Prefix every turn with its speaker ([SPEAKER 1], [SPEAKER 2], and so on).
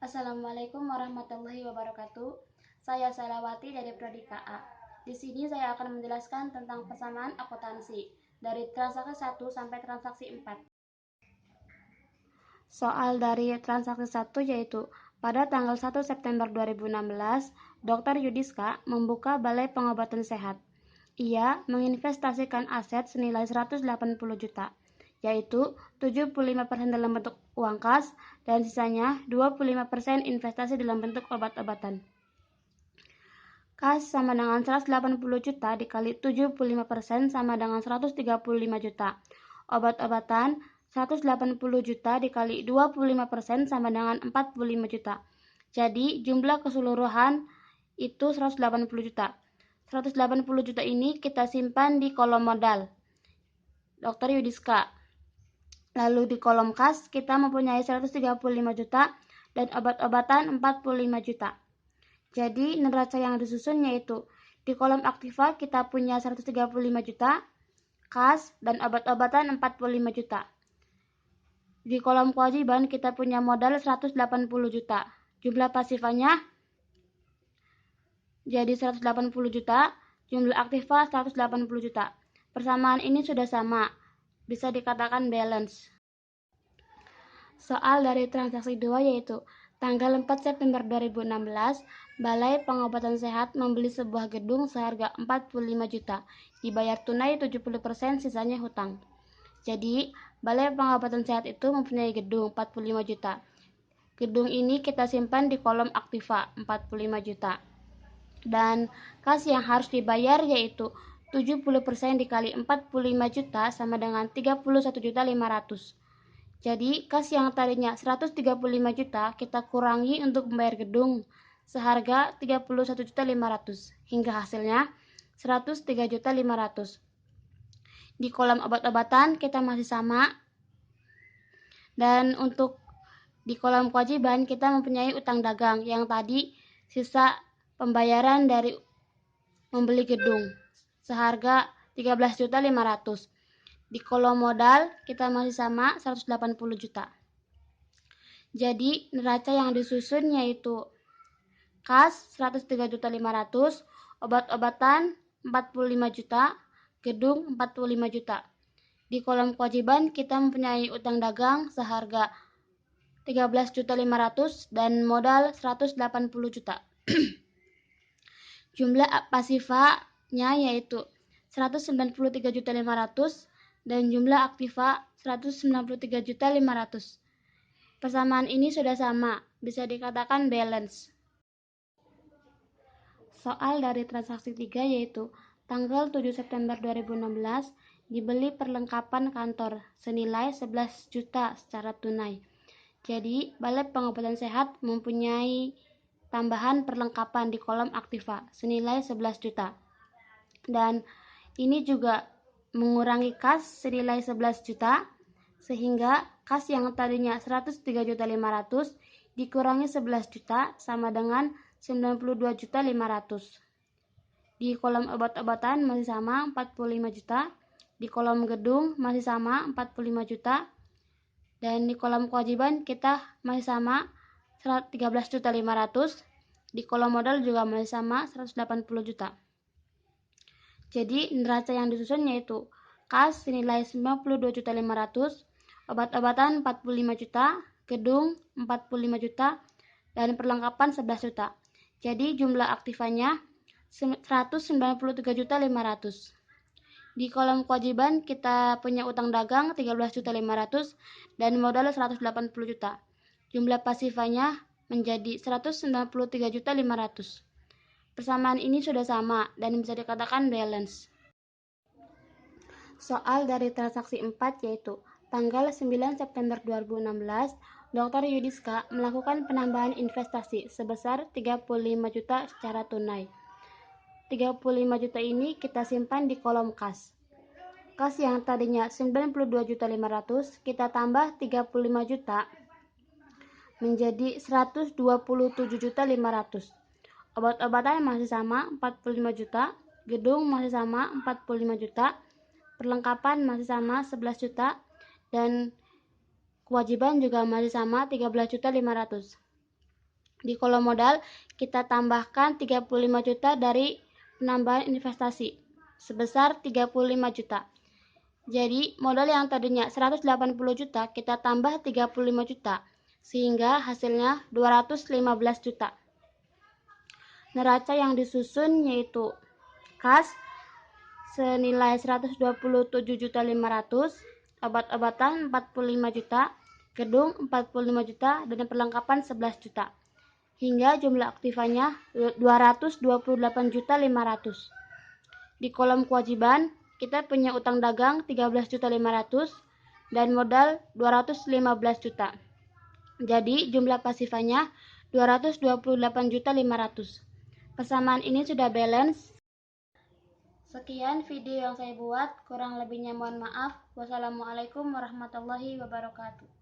[SPEAKER 1] Assalamualaikum warahmatullahi wabarakatuh. Saya Salawati dari Prodi KA. Di sini saya akan menjelaskan tentang persamaan akuntansi dari transaksi 1 sampai transaksi 4. Soal dari transaksi 1 yaitu pada tanggal 1 September 2016, Dr. Yudiska membuka Balai Pengobatan Sehat. Ia menginvestasikan aset senilai 180 juta, yaitu 75% dalam bentuk uang kas dan sisanya 25% investasi dalam bentuk obat-obatan. Kas sama dengan 180 juta dikali 75% sama dengan 135 juta. Obat-obatan 180 juta dikali 25% sama dengan 45 juta. Jadi jumlah keseluruhan itu 180 juta. 180 juta ini kita simpan di kolom modal Dr. Yudiska. Lalu di kolom kas kita mempunyai 135 juta dan obat-obatan 45 juta. Jadi neraca yang disusun yaitu di kolom aktiva kita punya 135 juta, kas dan obat-obatan 45 juta. Di kolom kewajiban kita punya modal 180 juta. Jumlah pasifannya jadi 180 juta, jumlah aktiva 180 juta. Persamaan ini sudah sama, bisa dikatakan balance. Soal dari transaksi 2 yaitu tanggal 4 September 2016, Balai Pengobatan Sehat membeli sebuah gedung seharga 45 juta, dibayar tunai 70%, sisanya hutang. Jadi, Balai Pengobatan Sehat itu mempunyai gedung 45 juta. Gedung ini kita simpan di kolom aktiva 45 juta. Dan kas yang harus dibayar yaitu 70% dikali 45 juta sama dengan 31.500.000. Jadi, kas yang tadinya 135 juta kita kurangi untuk membayar gedung seharga 31.500.000 hingga hasilnya 103.500.000. Di kolom obat-obatan kita masih sama. Dan untuk di kolom kewajiban kita mempunyai utang dagang yang tadi sisa pembayaran dari membeli gedung seharga 13.500.000. Di kolom modal kita masih sama 180 juta. Jadi neraca yang disusun yaitu kas 103.500.000, obat-obatan 45 juta, gedung 45 juta. Di kolom kewajiban kita mempunyai utang dagang seharga 13.500.000 dan modal 180 juta. Jumlah pasifanya yaitu 193.500.000 dan jumlah aktiva 193.500.000. Persamaan ini sudah sama, bisa dikatakan balance. Soal dari transaksi 3 yaitu tanggal 7 September 2016 dibeli perlengkapan kantor senilai 11 juta secara tunai. Jadi, Balai Pengobatan Sehat mempunyai tambahan perlengkapan di kolom aktiva senilai 11 juta. Dan ini juga mengurangi kas senilai 11 juta sehingga kas yang tadinya 103.500.000 dikurangi 11 juta sama dengan 92.500.000. Di kolom obat-obatan masih sama 45 juta, di kolom gedung masih sama 45 juta, dan di kolom kewajiban kita masih sama 13.500.000, di kolom modal juga masih sama 180 juta. Jadi neraca yang disusun yaitu kas senilai 92.500.000, obat-obatan 45 juta, gedung 45 juta, dan perlengkapan 11 juta. Jadi jumlah aktivanya 193.500.000. Di kolom kewajiban kita punya utang dagang 13.500.000 dan modal 180 juta. Jumlah pasifanya menjadi 193.500.000. Persamaan ini sudah sama dan bisa dikatakan balance. Soal dari transaksi 4 yaitu tanggal 9 September 2016, Dr. Yudiska melakukan penambahan investasi sebesar 35 juta secara tunai. 35 juta ini kita simpan di kolom kas. Kas yang tadinya 92.500.000 kita tambah 35 juta menjadi 127.500.000. Obat-obatan masih sama 45 juta, gedung masih sama 45 juta, perlengkapan masih sama 11 juta, dan kewajiban juga masih sama 13.500.000. Di kolom modal, kita tambahkan 35 juta dari penambahan investasi sebesar 35 juta. Jadi, modal yang tadinya 180 juta, kita tambah 35 juta, sehingga hasilnya 215 juta. Neraca yang disusun yaitu kas senilai 127.500.000, obat-obatan 45 juta, gedung 45 juta, dan perlengkapan 11 juta. Hingga jumlah aktifanya 228.500.000. Di kolom kewajiban, kita punya utang dagang 13.500.000 dan modal 215 juta. Jadi jumlah pasifannya 228.500.000. Persamaan ini sudah balance. Sekian video yang saya buat, kurang lebihnya mohon maaf. Wassalamualaikum warahmatullahi wabarakatuh.